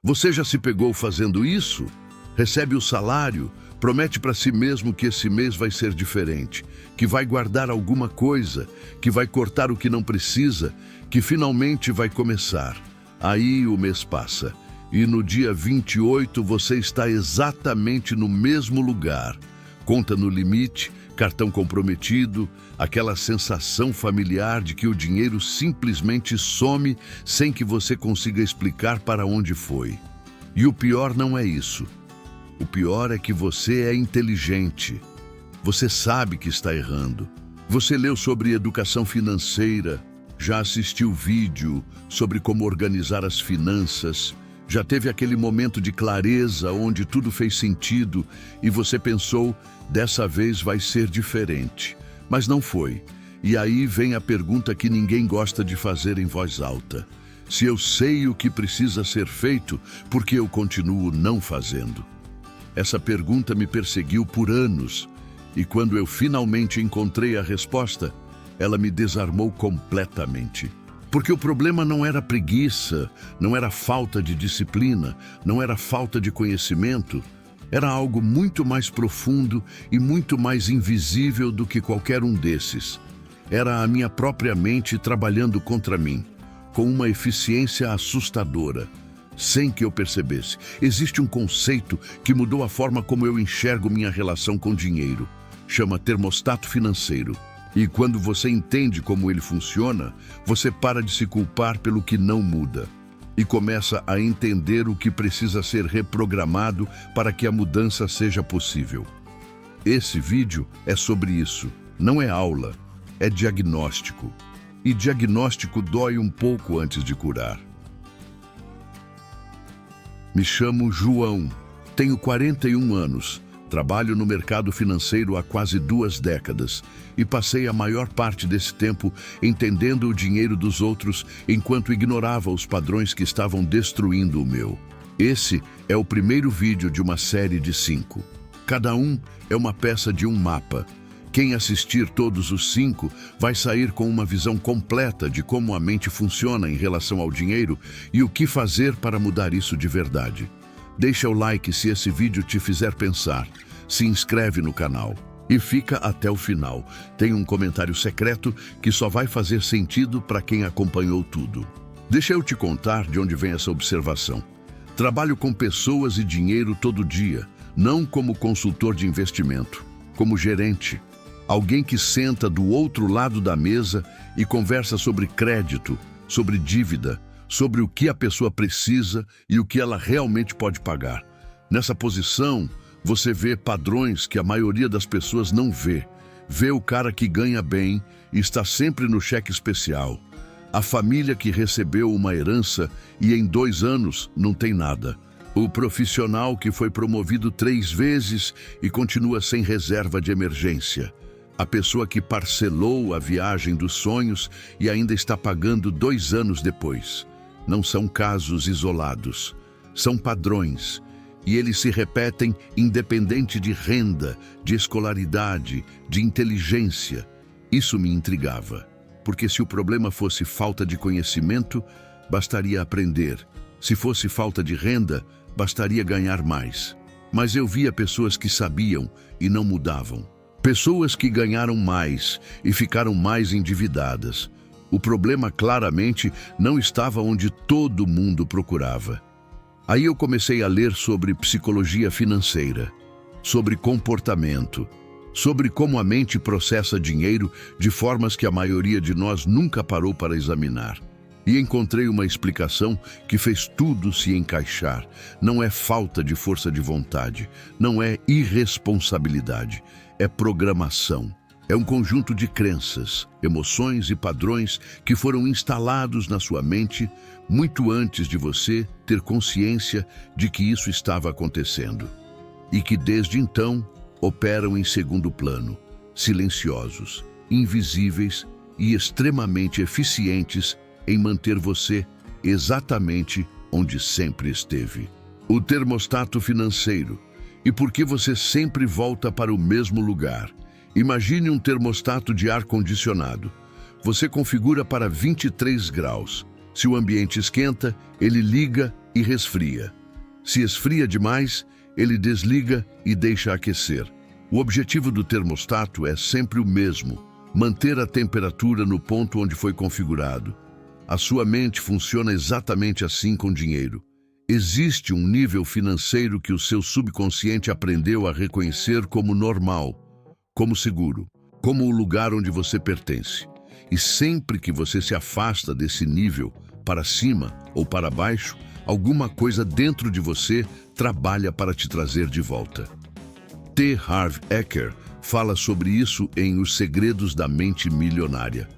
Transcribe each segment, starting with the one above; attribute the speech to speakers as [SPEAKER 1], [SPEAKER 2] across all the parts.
[SPEAKER 1] Você já se pegou fazendo isso? Recebe o salário, promete para si mesmo que esse mês vai ser diferente, que vai guardar alguma coisa, que vai cortar o que não precisa, que finalmente vai começar. Aí o mês passa e no dia 28 você está exatamente no mesmo lugar. Conta no limite, cartão comprometido, aquela sensação familiar de que o dinheiro simplesmente some sem que você consiga explicar para onde foi. E o pior não é isso. O pior é que você é inteligente. Você sabe que está errando. Você leu sobre educação financeira, já assistiu vídeo sobre como organizar as finanças, já teve aquele momento de clareza onde tudo fez sentido e você pensou, dessa vez vai ser diferente. Mas não foi. E aí vem a pergunta que ninguém gosta de fazer em voz alta. Se eu sei o que precisa ser feito, por que eu continuo não fazendo? Essa pergunta me perseguiu por anos, e quando eu finalmente encontrei a resposta, ela me desarmou completamente. Porque o problema não era preguiça, não era falta de disciplina, não era falta de conhecimento, era algo muito mais profundo e muito mais invisível do que qualquer um desses. Era a minha própria mente trabalhando contra mim, com uma eficiência assustadora, sem que eu percebesse. Existe um conceito que mudou a forma como eu enxergo minha relação com dinheiro. Chama termostato financeiro. E quando você entende como ele funciona, você para de se culpar pelo que não muda e começa a entender o que precisa ser reprogramado para que a mudança seja possível. Esse vídeo é sobre isso. Não é aula, é diagnóstico. E diagnóstico dói um pouco antes de curar. Me chamo João, tenho 41 anos. Trabalho no mercado financeiro há quase 2 décadas e passei a maior parte desse tempo entendendo o dinheiro dos outros enquanto ignorava os padrões que estavam destruindo o meu. Esse é o primeiro vídeo de uma série de 5. Cada um é uma peça de um mapa. Quem assistir todos os 5 vai sair com uma visão completa de como a mente funciona em relação ao dinheiro e o que fazer para mudar isso de verdade. Deixa o like se esse vídeo te fizer pensar, se inscreve no canal e fica até o final. Tem um comentário secreto que só vai fazer sentido para quem acompanhou tudo. Deixa eu te contar de onde vem essa observação. Trabalho com pessoas e dinheiro todo dia, não como consultor de investimento, como gerente. Alguém que senta do outro lado da mesa e conversa sobre crédito, sobre dívida, sobre o que a pessoa precisa e o que ela realmente pode pagar. Nessa posição, você vê padrões que a maioria das pessoas não vê. Vê o cara que ganha bem e está sempre no cheque especial. A família que recebeu uma herança e em 2 anos não tem nada. O profissional que foi promovido 3 vezes e continua sem reserva de emergência. A pessoa que parcelou a viagem dos sonhos e ainda está pagando 2 anos depois. Não são casos isolados, são padrões, e eles se repetem independente de renda, de escolaridade, de inteligência. Isso me intrigava, porque se o problema fosse falta de conhecimento, bastaria aprender. Se fosse falta de renda, bastaria ganhar mais. Mas eu via pessoas que sabiam e não mudavam. Pessoas que ganharam mais e ficaram mais endividadas. O problema claramente não estava onde todo mundo procurava. Aí eu comecei a ler sobre psicologia financeira, sobre comportamento, sobre como a mente processa dinheiro de formas que a maioria de nós nunca parou para examinar. E encontrei uma explicação que fez tudo se encaixar. Não é falta de força de vontade, não é irresponsabilidade, é programação. É um conjunto de crenças, emoções e padrões que foram instalados na sua mente muito antes de você ter consciência de que isso estava acontecendo. E que desde então operam em segundo plano, silenciosos, invisíveis e extremamente eficientes em manter você exatamente onde sempre esteve. O termostato financeiro. E por que você sempre volta para o mesmo lugar? Imagine um termostato de ar-condicionado. Você configura para 23 graus. Se o ambiente esquenta, ele liga e resfria. Se esfria demais, ele desliga e deixa aquecer. O objetivo do termostato é sempre o mesmo: manter a temperatura no ponto onde foi configurado. A sua mente funciona exatamente assim com dinheiro. Existe um nível financeiro que o seu subconsciente aprendeu a reconhecer como normal, como seguro, como o lugar onde você pertence. E sempre que você se afasta desse nível, para cima ou para baixo, alguma coisa dentro de você trabalha para te trazer de volta. T. Harv Eker fala sobre isso em Os Segredos da Mente Milionária.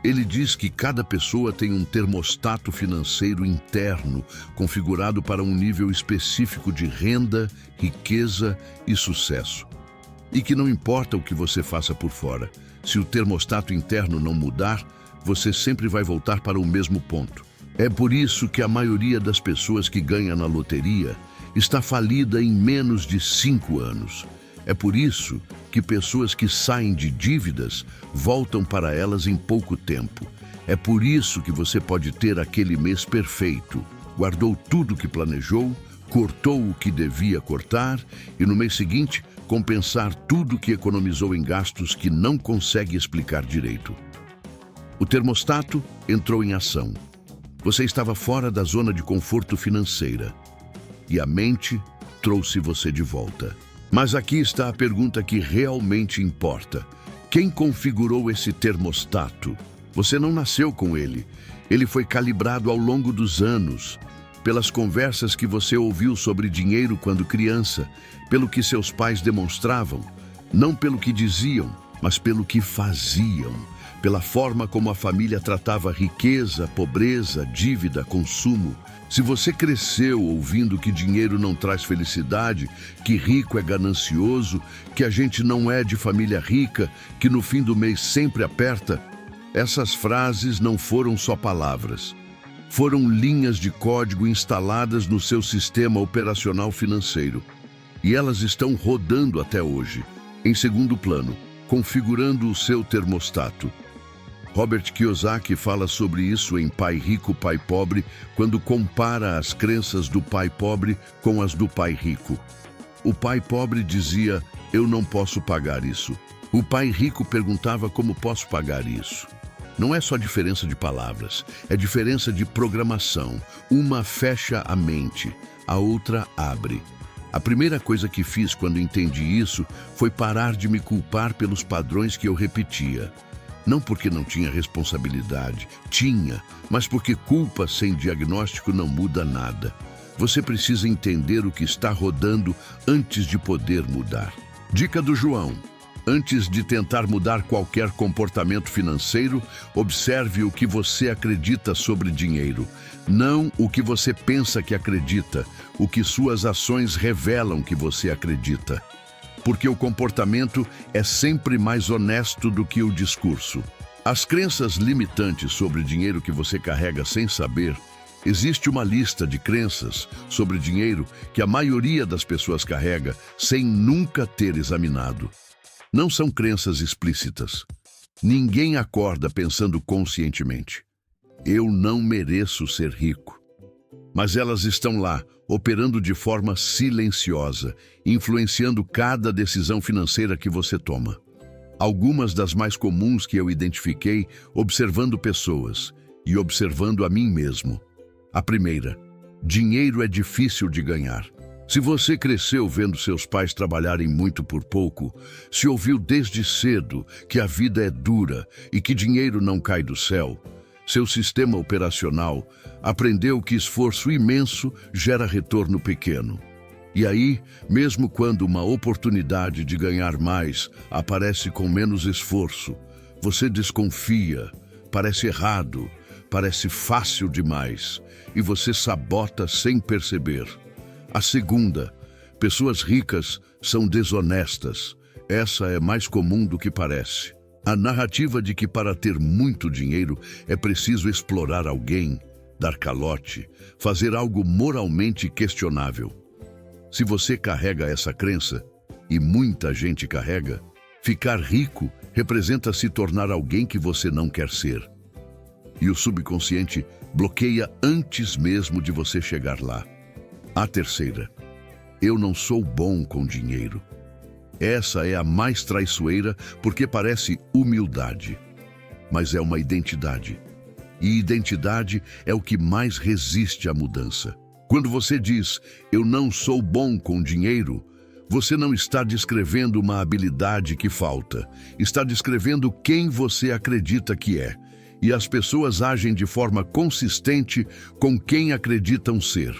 [SPEAKER 1] Ele diz que cada pessoa tem um termostato financeiro interno configurado para um nível específico de renda, riqueza e sucesso. E que não importa o que você faça por fora, se o termostato interno não mudar, você sempre vai voltar para o mesmo ponto. É por isso que a maioria das pessoas que ganha na loteria está falida em menos de 5 anos. É por isso que pessoas que saem de dívidas voltam para elas em pouco tempo. É por isso que você pode ter aquele mês perfeito. Guardou tudo o que planejou, cortou o que devia cortar e no mês seguinte compensar tudo o que economizou em gastos que não consegue explicar direito. O termostato entrou em ação. Você estava fora da zona de conforto financeira e a mente trouxe você de volta. Mas aqui está a pergunta que realmente importa. Quem configurou esse termostato? Você não nasceu com ele. Ele foi calibrado ao longo dos anos, pelas conversas que você ouviu sobre dinheiro quando criança, pelo que seus pais demonstravam, não pelo que diziam, mas pelo que faziam, pela forma como a família tratava riqueza, pobreza, dívida, consumo. Se você cresceu ouvindo que dinheiro não traz felicidade, que rico é ganancioso, que a gente não é de família rica, que no fim do mês sempre aperta, essas frases não foram só palavras. Foram linhas de código instaladas no seu sistema operacional financeiro. E elas estão rodando até hoje, em segundo plano, configurando o seu termostato. Robert Kiyosaki fala sobre isso em Pai Rico, Pai Pobre, quando compara as crenças do pai pobre com as do pai rico. O pai pobre dizia: "Eu não posso pagar isso." O pai rico perguntava: "Como posso pagar isso?" Não é só diferença de palavras, é diferença de programação. Uma fecha a mente, a outra abre. A primeira coisa que fiz quando entendi isso foi parar de me culpar pelos padrões que eu repetia. Não porque não tinha responsabilidade, tinha, mas porque culpa sem diagnóstico não muda nada. Você precisa entender o que está rodando antes de poder mudar. Dica do João: antes de tentar mudar qualquer comportamento financeiro, observe o que você acredita sobre dinheiro. Não o que você pensa que acredita, o que suas ações revelam que você acredita. Porque o comportamento é sempre mais honesto do que o discurso. As crenças limitantes sobre dinheiro que você carrega sem saber. Existe uma lista de crenças sobre dinheiro que a maioria das pessoas carrega sem nunca ter examinado. Não são crenças explícitas. Ninguém acorda pensando conscientemente: "Eu não mereço ser rico." Mas elas estão lá, operando de forma silenciosa, influenciando cada decisão financeira que você toma. Algumas das mais comuns que eu identifiquei observando pessoas e observando a mim mesmo. A primeira: dinheiro é difícil de ganhar. Se você cresceu vendo seus pais trabalharem muito por pouco, se ouviu desde cedo que a vida é dura e que dinheiro não cai do céu, seu sistema operacional aprendeu que esforço imenso gera retorno pequeno. E aí, mesmo quando uma oportunidade de ganhar mais aparece com menos esforço, você desconfia, parece errado, parece fácil demais, e você sabota sem perceber. A segunda: pessoas ricas são desonestas. Essa é mais comum do que parece. A narrativa de que para ter muito dinheiro é preciso explorar alguém, dar calote, fazer algo moralmente questionável. Se você carrega essa crença, e muita gente carrega, ficar rico representa se tornar alguém que você não quer ser. e o subconsciente bloqueia antes mesmo de você chegar lá. A terceira: eu não sou bom com dinheiro. Essa é a mais traiçoeira porque parece humildade, mas é uma identidade. E identidade é o que mais resiste à mudança. Quando você diz, eu não sou bom com dinheiro, você não está descrevendo uma habilidade que falta. Está descrevendo quem você acredita que é. E as pessoas agem de forma consistente com quem acreditam ser.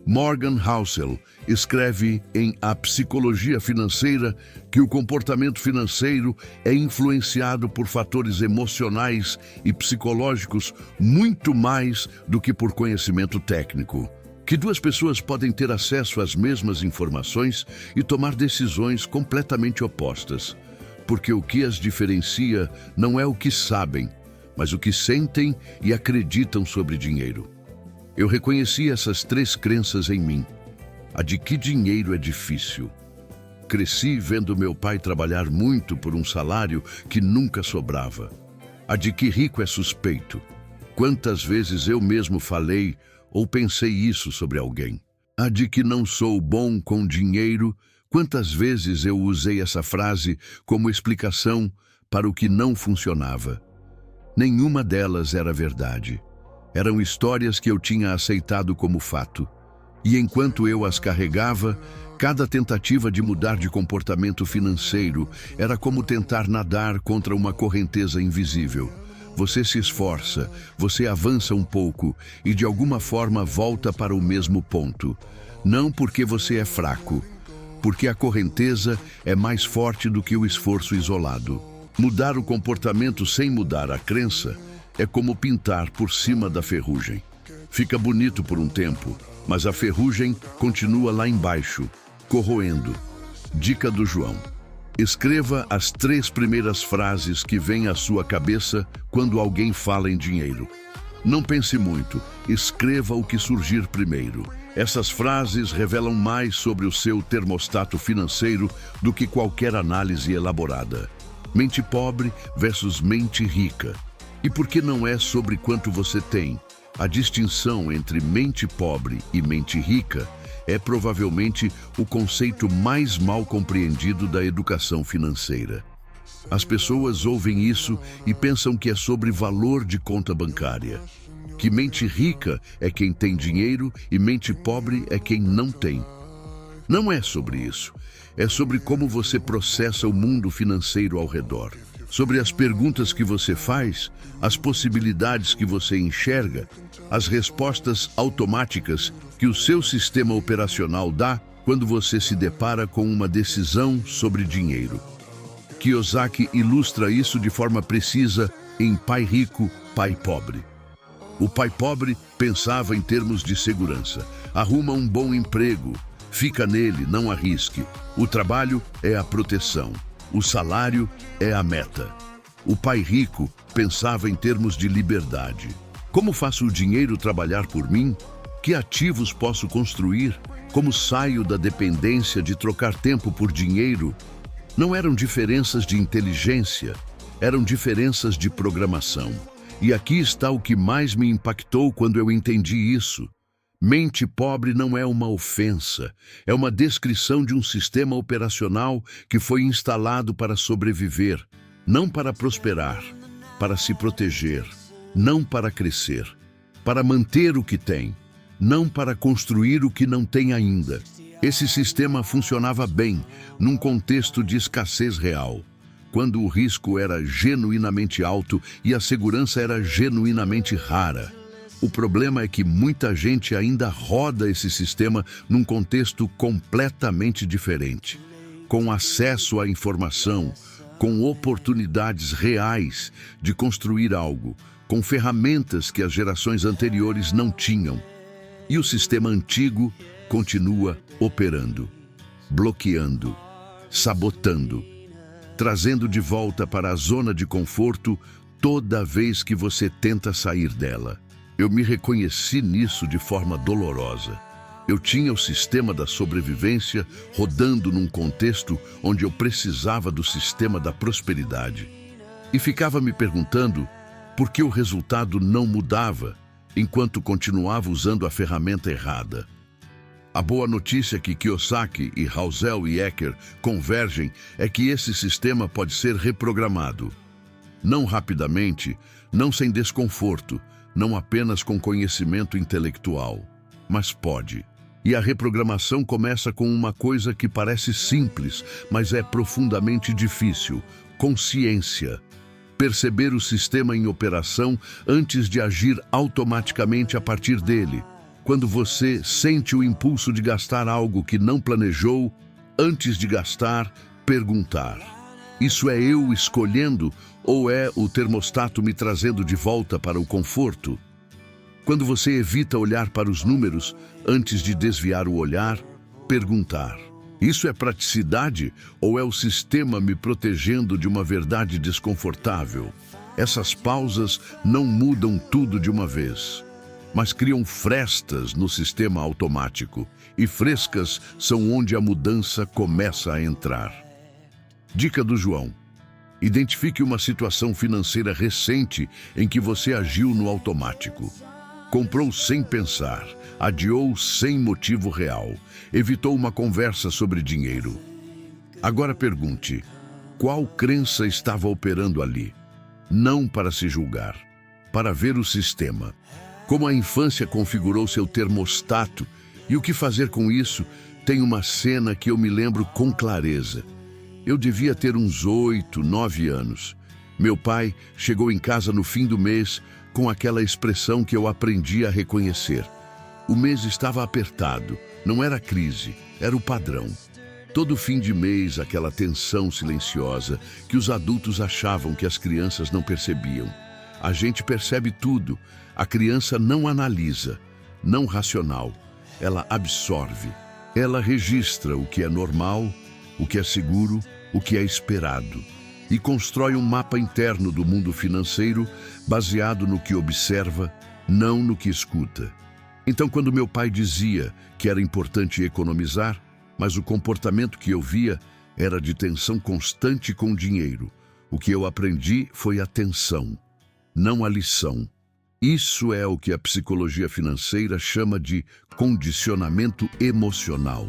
[SPEAKER 1] Morgan Housel escreve em A Psicologia Financeira que o comportamento financeiro é influenciado por fatores emocionais e psicológicos muito mais do que por conhecimento técnico. Que duas pessoas podem ter acesso às mesmas informações e tomar decisões completamente opostas, porque o que as diferencia não é o que sabem, mas o que sentem e acreditam sobre dinheiro. Eu reconheci essas três crenças em mim. A de que dinheiro é difícil. Cresci vendo meu pai trabalhar muito por um salário que nunca sobrava. A de que rico é suspeito. Quantas vezes eu mesmo falei ou pensei isso sobre alguém. A de que não sou bom com dinheiro. Quantas vezes eu usei essa frase como explicação para o que não funcionava. Nenhuma delas era verdade. Eram histórias que eu tinha aceitado como fato. E enquanto eu as carregava, cada tentativa de mudar de comportamento financeiro era como tentar nadar contra uma correnteza invisível. Você se esforça, você avança um pouco e de alguma forma volta para o mesmo ponto. Não porque você é fraco, porque a correnteza é mais forte do que o esforço isolado. Mudar o comportamento sem mudar a crença é como pintar por cima da ferrugem. Fica bonito por um tempo, mas a ferrugem continua lá embaixo, corroendo. Dica do João: escreva as 3 primeiras frases que vêm à sua cabeça quando alguém fala em dinheiro. Não pense muito, escreva o que surgir primeiro. Essas frases revelam mais sobre o seu termostato financeiro do que qualquer análise elaborada. Mente pobre versus mente rica. E por que não é sobre quanto você tem? A distinção entre mente pobre e mente rica é provavelmente o conceito mais mal compreendido da educação financeira. As pessoas ouvem isso e pensam que é sobre valor de conta bancária. Que mente rica é quem tem dinheiro e mente pobre é quem não tem. Não é sobre isso. É sobre como você processa o mundo financeiro ao redor. Sobre as perguntas que você faz, as possibilidades que você enxerga, as respostas automáticas que o seu sistema operacional dá quando você se depara com uma decisão sobre dinheiro. Kiyosaki ilustra isso de forma precisa em Pai Rico, Pai Pobre. O pai pobre pensava em termos de segurança. Arruma um bom emprego, fica nele, não arrisque. O trabalho é a proteção. O salário é a meta. O pai rico pensava em termos de liberdade. Como faço o dinheiro trabalhar por mim? Que ativos posso construir? Como saio da dependência de trocar tempo por dinheiro? Não eram diferenças de inteligência, eram diferenças de programação. E aqui está o que mais me impactou quando eu entendi isso. Mente pobre não é uma ofensa, é uma descrição de um sistema operacional que foi instalado para sobreviver, não para prosperar, para se proteger, não para crescer, para manter o que tem, não para construir o que não tem ainda. Esse sistema funcionava bem num contexto de escassez real, quando o risco era genuinamente alto e a segurança era genuinamente rara. O problema é que muita gente ainda roda esse sistema num contexto completamente diferente, com acesso à informação, com oportunidades reais de construir algo, com ferramentas que as gerações anteriores não tinham. E o sistema antigo continua operando, bloqueando, sabotando, trazendo de volta para a zona de conforto toda vez que você tenta sair dela. Eu me reconheci nisso de forma dolorosa. Eu tinha o sistema da sobrevivência rodando num contexto onde eu precisava do sistema da prosperidade. E ficava me perguntando, porque o resultado não mudava, enquanto continuava usando a ferramenta errada. A boa notícia que Kiyosaki e Housel e Eker convergem é que esse sistema pode ser reprogramado. Não rapidamente, não sem desconforto, não apenas com conhecimento intelectual, mas pode. E a reprogramação começa com uma coisa que parece simples, mas é profundamente difícil: consciência. Perceber o sistema em operação antes de agir automaticamente a partir dele. Quando você sente o impulso de gastar algo que não planejou, antes de gastar, perguntar: isso é eu escolhendo ou é o termostato me trazendo de volta para o conforto? Quando você evita olhar para os números antes de desviar o olhar, perguntar: isso é praticidade ou é o sistema me protegendo de uma verdade desconfortável? Essas pausas não mudam tudo de uma vez, mas criam frestas no sistema automático, e frescas são onde a mudança começa a entrar. Dica do João: identifique uma situação financeira recente em que você agiu no automático. Comprou sem pensar, adiou sem motivo real, evitou uma conversa sobre dinheiro. Agora pergunte: qual crença estava operando ali? Não para se julgar, para ver o sistema. Como a infância configurou seu termostato e o que fazer com isso? Tem uma cena que eu me lembro com clareza. Eu devia ter uns 8, 9 anos. Meu pai chegou em casa no fim do mês com aquela expressão que eu aprendi a reconhecer. O mês estava apertado, não era crise, era o padrão. Todo fim de mês, aquela tensão silenciosa que os adultos achavam que as crianças não percebiam. A gente percebe tudo. A criança não analisa, não racional. Ela absorve. Ela registra o que é normal, o que é seguro, o que é esperado. E constrói um mapa interno do mundo financeiro baseado no que observa, não no que escuta. Então, quando meu pai dizia que era importante economizar, mas o comportamento que eu via era de tensão constante com o dinheiro, o que eu aprendi foi a tensão, não a lição. Isso é o que a psicologia financeira chama de condicionamento emocional.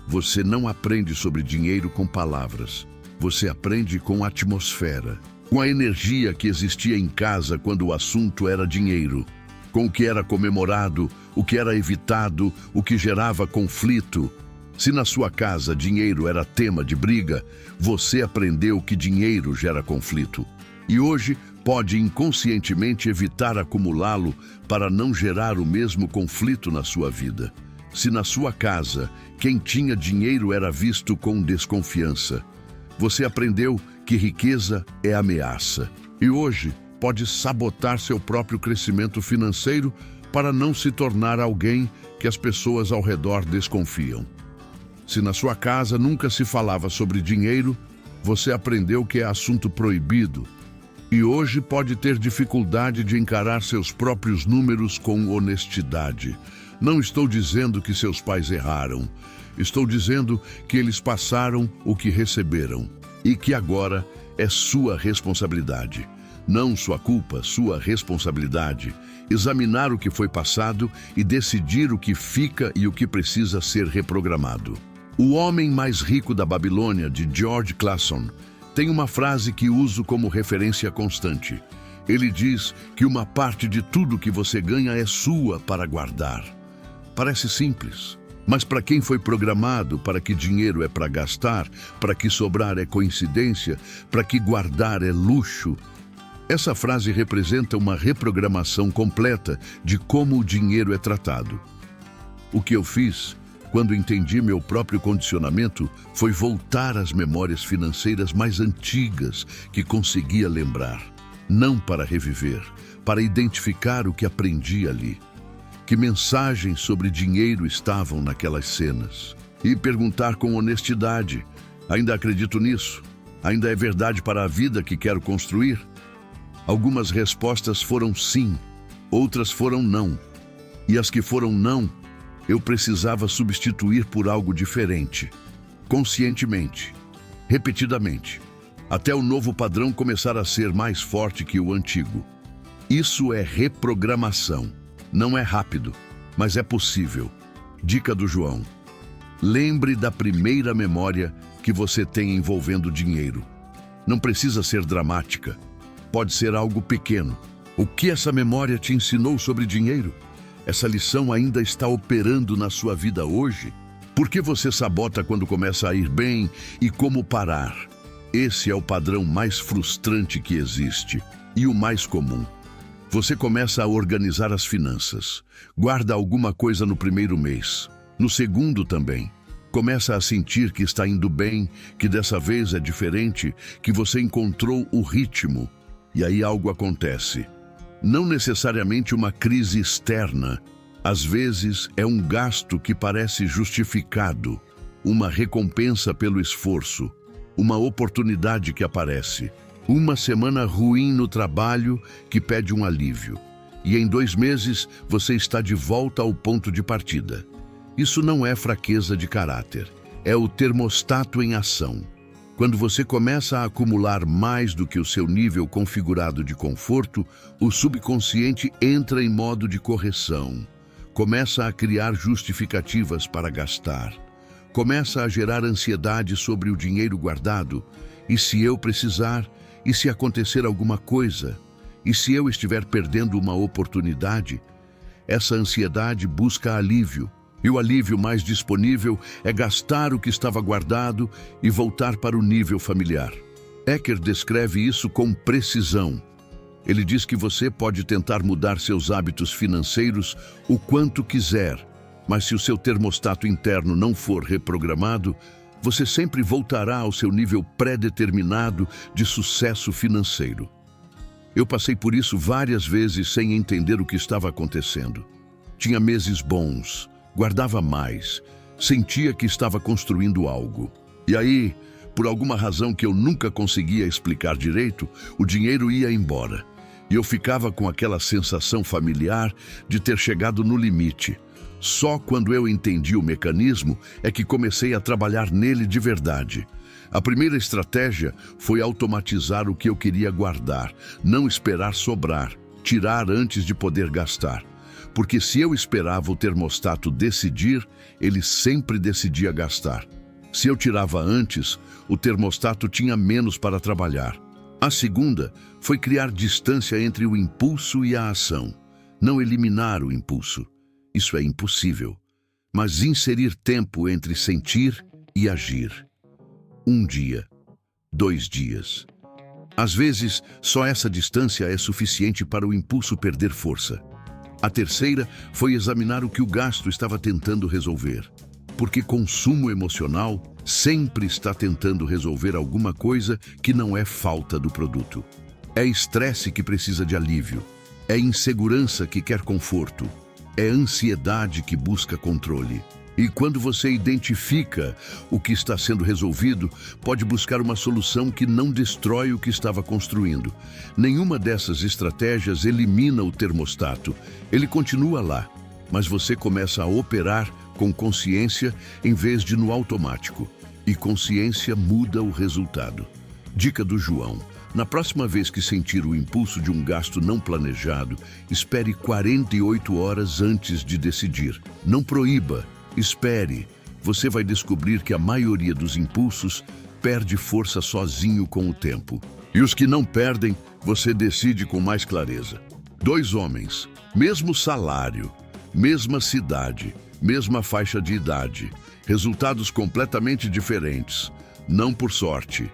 [SPEAKER 1] Você não aprende sobre dinheiro com palavras. Você aprende com a atmosfera, com a energia que existia em casa quando o assunto era dinheiro, com o que era comemorado, o que era evitado, o que gerava conflito. Se na sua casa dinheiro era tema de briga, você aprendeu que dinheiro gera conflito. E hoje pode inconscientemente evitar acumulá-lo para não gerar o mesmo conflito na sua vida. Se na sua casa quem tinha dinheiro era visto com desconfiança, você aprendeu que riqueza é ameaça. E hoje pode sabotar seu próprio crescimento financeiro para não se tornar alguém que as pessoas ao redor desconfiam. Se na sua casa nunca se falava sobre dinheiro, você aprendeu que é assunto proibido. E hoje pode ter dificuldade de encarar seus próprios números com honestidade. Não estou dizendo que seus pais erraram. Estou dizendo que eles passaram o que receberam e que agora é sua responsabilidade. Não sua culpa, sua responsabilidade. Examinar o que foi passado e decidir o que fica e o que precisa ser reprogramado. O Homem Mais Rico da Babilônia, de George Clason, tem uma frase que uso como referência constante. Ele diz que uma parte de tudo que você ganha é sua para guardar. Parece simples, mas para quem foi programado para que dinheiro é para gastar, para que sobrar é coincidência, para que guardar é luxo, essa frase representa uma reprogramação completa de como o dinheiro é tratado. O que eu fiz quando entendi meu próprio condicionamento foi voltar às memórias financeiras mais antigas que conseguia lembrar. Não para reviver, para identificar o que aprendi ali. Que mensagens sobre dinheiro estavam naquelas cenas. E perguntar com honestidade: ainda acredito nisso? Ainda é verdade para a vida que quero construir? Algumas respostas foram sim, outras foram não. E as que foram não, eu precisava substituir por algo diferente, conscientemente, repetidamente, até o novo padrão começar a ser mais forte que o antigo. Isso é reprogramação. Não é rápido, mas é possível. Dica do João: lembre da primeira memória que você tem envolvendo dinheiro. Não precisa ser dramática. Pode ser algo pequeno. O que essa memória te ensinou sobre dinheiro? Essa lição ainda está operando na sua vida hoje? Por que você sabota quando começa a ir bem e como parar? Esse é o padrão mais frustrante que existe e o mais comum. Você começa a organizar as finanças. Guarda alguma coisa no primeiro mês. No segundo também. Começa a sentir que está indo bem, que dessa vez é diferente, que você encontrou o ritmo. E aí algo acontece. Não necessariamente uma crise externa. Às vezes é um gasto que parece justificado, uma recompensa pelo esforço, uma oportunidade que aparece, uma semana ruim no trabalho que pede um alívio. E em 2 meses você está de volta ao ponto de partida. Isso não é fraqueza de caráter, é o termostato em ação. Quando você começa a acumular mais do que o seu nível configurado de conforto, o subconsciente entra em modo de correção. Começa a criar justificativas para gastar. Começa a gerar ansiedade sobre o dinheiro guardado. E se eu precisar? E se acontecer alguma coisa? E se eu estiver perdendo uma oportunidade? Essa ansiedade busca alívio. E o alívio mais disponível é gastar o que estava guardado e voltar para o nível familiar. Eker descreve isso com precisão. Ele diz que você pode tentar mudar seus hábitos financeiros o quanto quiser, mas se o seu termostato interno não for reprogramado, você sempre voltará ao seu nível pré-determinado de sucesso financeiro. Eu passei por isso várias vezes sem entender o que estava acontecendo. Tinha meses bons, guardava mais, sentia que estava construindo algo. E aí, por alguma razão que eu nunca conseguia explicar direito, o dinheiro ia embora. E eu ficava com aquela sensação familiar de ter chegado no limite. Só quando eu entendi o mecanismo é que comecei a trabalhar nele de verdade. A primeira estratégia foi automatizar o que eu queria guardar, não esperar sobrar, tirar antes de poder gastar. Porque se eu esperava o termostato decidir, ele sempre decidia gastar. Se eu tirava antes, o termostato tinha menos para trabalhar. A segunda foi criar distância entre o impulso e a ação. Não eliminar o impulso. Isso é impossível. Mas inserir tempo entre sentir e agir. 1 dia, 2 dias. Às vezes, só essa distância é suficiente para o impulso perder força. A terceira foi examinar o que o gasto estava tentando resolver. Porque consumo emocional sempre está tentando resolver alguma coisa que não é falta do produto. É estresse que precisa de alívio. É insegurança que quer conforto. É ansiedade que busca controle. E quando você identifica o que está sendo resolvido, pode buscar uma solução que não destrói o que estava construindo. Nenhuma dessas estratégias elimina o termostato. Ele continua lá, mas você começa a operar com consciência em vez de no automático. E consciência muda o resultado. Dica do João: na próxima vez que sentir o impulso de um gasto não planejado, espere 48 horas antes de decidir. Não proíba. Espere, você vai descobrir que a maioria dos impulsos perde força sozinho com o tempo. E os que não perdem, você decide com mais clareza. 2 homens, mesmo salário, mesma cidade, mesma faixa de idade, resultados completamente diferentes, não por sorte,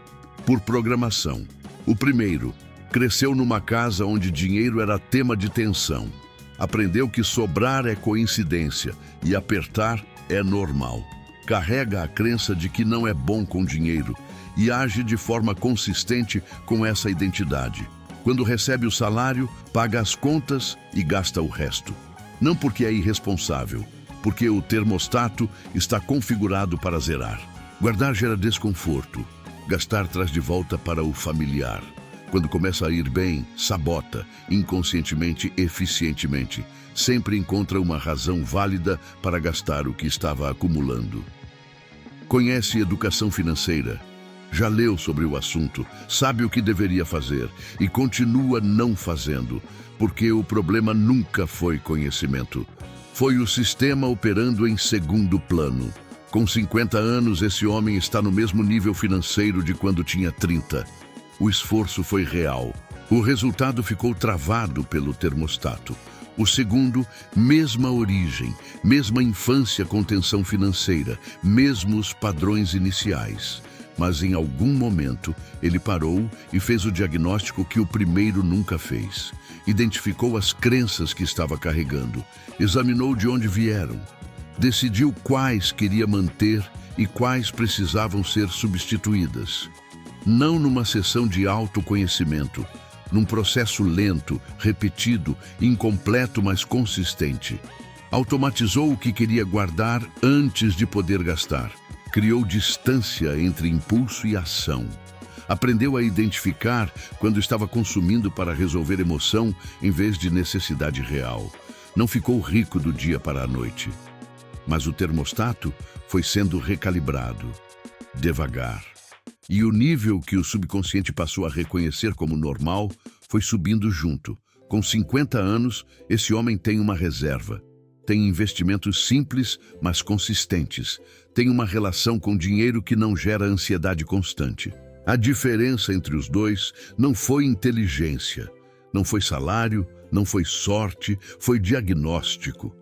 [SPEAKER 1] por programação. O primeiro cresceu numa casa onde dinheiro era tema de tensão. Aprendeu que sobrar é coincidência e apertar é normal. Carrega a crença de que não é bom com dinheiro e age de forma consistente com essa identidade. Quando recebe o salário, paga as contas e gasta o resto. Não porque é irresponsável, porque o termostato está configurado para zerar. Guardar gera desconforto. Gastar traz de volta para o familiar. Quando começa a ir bem, sabota, inconscientemente, eficientemente. Sempre encontra uma razão válida para gastar o que estava acumulando. Conhece educação financeira? já leu sobre o assunto, sabe o que deveria fazer e continua não fazendo, porque o problema nunca foi conhecimento. Foi o sistema operando em segundo plano. Com 50 anos, esse homem está no mesmo nível financeiro de quando tinha 30. O esforço foi real. O resultado ficou travado pelo termostato. O segundo, mesma origem, mesma infância com tensão financeira, mesmos padrões iniciais. Mas em algum momento, ele parou e fez o diagnóstico que o primeiro nunca fez. Identificou as crenças que estava carregando, examinou de onde vieram, decidiu quais queria manter e quais precisavam ser substituídas. Não numa sessão de autoconhecimento, num processo lento, repetido, incompleto, mas consistente. Automatizou o que queria guardar antes de poder gastar. Criou distância entre impulso e ação. Aprendeu a identificar quando estava consumindo para resolver emoção em vez de necessidade real. Não ficou rico do dia para a noite. Mas o termostato foi sendo recalibrado, devagar. E o nível que o subconsciente passou a reconhecer como normal foi subindo junto. Com 50 anos, esse homem tem uma reserva. Tem investimentos simples, mas consistentes. Tem uma relação com dinheiro que não gera ansiedade constante. A diferença entre os dois não foi inteligência, não foi salário, não foi sorte, foi diagnóstico.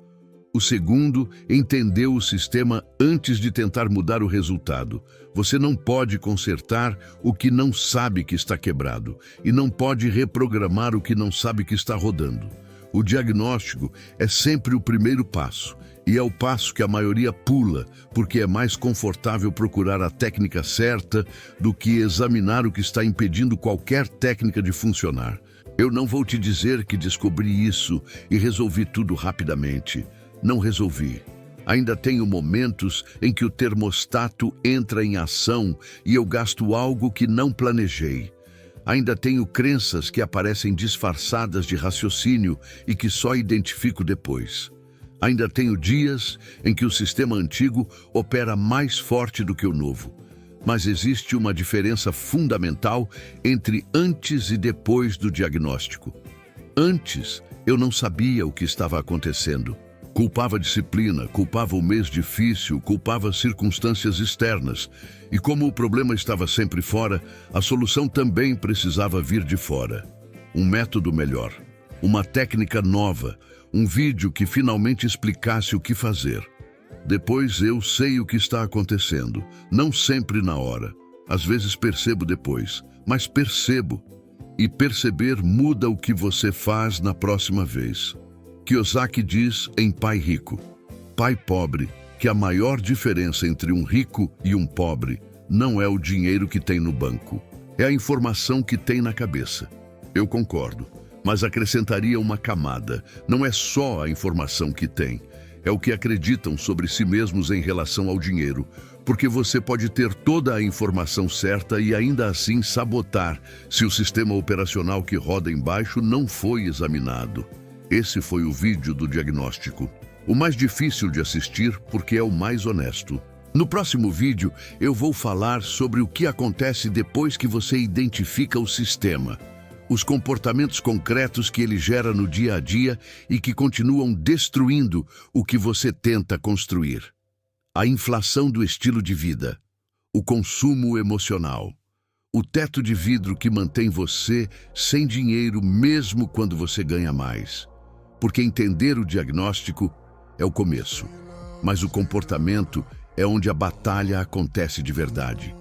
[SPEAKER 1] O segundo entendeu o sistema antes de tentar mudar o resultado. Você não pode consertar o que não sabe que está quebrado e não pode reprogramar o que não sabe que está rodando. O diagnóstico é sempre o primeiro passo e é o passo que a maioria pula, porque é mais confortável procurar a técnica certa do que examinar o que está impedindo qualquer técnica de funcionar. Eu não vou te dizer que descobri isso e resolvi tudo rapidamente. Não resolvi. Ainda tenho momentos em que o termostato entra em ação e eu gasto algo que não planejei. Ainda tenho crenças que aparecem disfarçadas de raciocínio e que só identifico depois. Ainda tenho dias em que o sistema antigo opera mais forte do que o novo. Mas existe uma diferença fundamental entre antes e depois do diagnóstico. Antes, eu não sabia o que estava acontecendo. Culpava a disciplina, culpava o mês difícil, culpava circunstâncias externas. E como o problema estava sempre fora, a solução também precisava vir de fora. Um método melhor, uma técnica nova, um vídeo que finalmente explicasse o que fazer. Depois eu sei o que está acontecendo, não sempre na hora. Às vezes percebo depois, mas percebo. E perceber muda o que você faz na próxima vez. Kiyosaki diz em Pai Rico, Pai Pobre, que a maior diferença entre um rico e um pobre não é o dinheiro que tem no banco, é a informação que tem na cabeça. Eu concordo, mas acrescentaria uma camada. Não é só a informação que tem, é o que acreditam sobre si mesmos em relação ao dinheiro, porque você pode ter toda a informação certa e ainda assim sabotar se o sistema operacional que roda embaixo não foi examinado. Esse foi o vídeo do diagnóstico. O mais difícil de assistir porque é o mais honesto. No próximo vídeo, eu vou falar sobre o que acontece depois que você identifica o sistema. Os comportamentos concretos que ele gera no dia a dia e que continuam destruindo o que você tenta construir. A inflação do estilo de vida. O consumo emocional. O teto de vidro que mantém você sem dinheiro mesmo quando você ganha mais. Porque entender o diagnóstico é o começo, mas o comportamento é onde a batalha acontece de verdade.